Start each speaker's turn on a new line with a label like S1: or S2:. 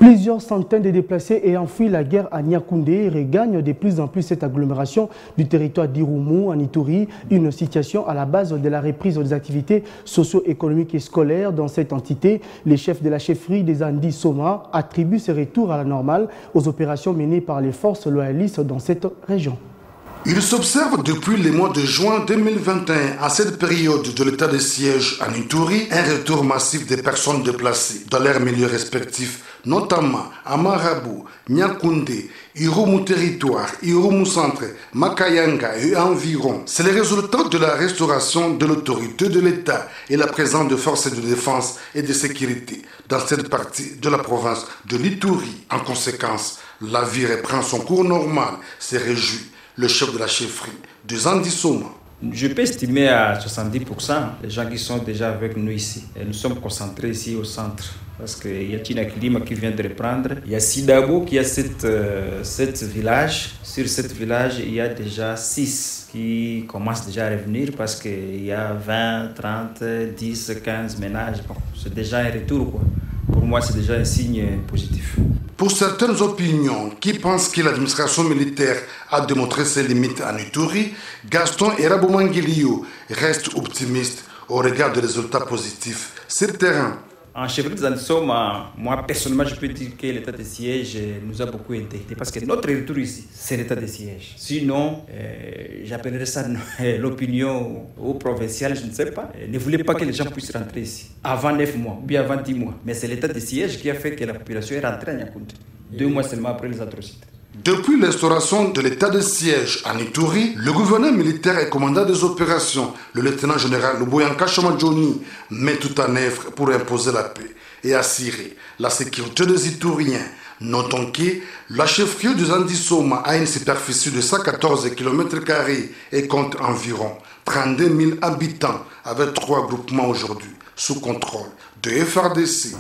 S1: Plusieurs centaines de déplacés ayant fui la guerre à Niakoundé regagnent de plus en plus cette agglomération du territoire d'Irumu en Ituri, une situation à la base de la reprise des activités socio-économiques et scolaires dans cette entité. Les chefs de la chefferie des Andi Soma attribuent ce retour à la normale aux opérations menées par les forces loyalistes dans cette région.
S2: Il s'observe depuis le mois de juin 2021, à cette période de l'état de siège en Ituri, un retour massif des personnes déplacées dans leurs milieux respectifs, notamment à Marabou, Niakoundé, Irumu Territoire, Irumu Centre, Makayanga et environ. C'est le résultat de la restauration de l'autorité de l'État et la présence de forces de défense et de sécurité dans cette partie de la province de l'Ituri. En conséquence, la vie reprend son cours normal, se réjouit le chef de la chefferie des Andi Soma.
S3: Je peux estimer à 70% les gens qui sont déjà avec nous ici. Et nous sommes concentrés ici au centre. Parce qu'il y a Tinakilima qui vient de reprendre. Il y a Sidabo qui a sept villages. Sur 7 villages, il y a déjà 6 qui commencent déjà à revenir parce qu'il y a 20, 30, 10, 15 ménages. Bon, c'est déjà un retour, quoi. Pour moi, c'est déjà un signe positif.
S2: Pour certaines opinions qui pensent que l'administration militaire a démontré ses limites en Ituri, Gaston Eraboumangilio reste optimiste au regard des résultats positifs sur le terrain.
S3: En chefferie des Andi Soma, moi personnellement, je peux dire que l'état de siège nous a beaucoup aidé. Parce que notre retour ici, c'est l'état de siège. Sinon, j'appellerais ça l'opinion au provincial, je ne sais pas. Ne voulait pas que les gens puissent rentrer ici avant 9 mois, ou bien avant 10 mois. Mais c'est l'état de siège qui a fait que la population est rentrée à Niakoundé 2 mois seulement après les atrocités.
S2: Depuis l'instauration de l'état de siège en Ituri, le gouverneur militaire et commandant des opérations, le lieutenant-général Luboyanka Chamadjoni, met tout en œuvre pour imposer la paix et assurer la sécurité des Ituriens. Notons que la chefferie des Andi Soma a une superficie de 114 km² et compte environ 32 000 habitants avec 3 groupements aujourd'hui sous contrôle de FARDC.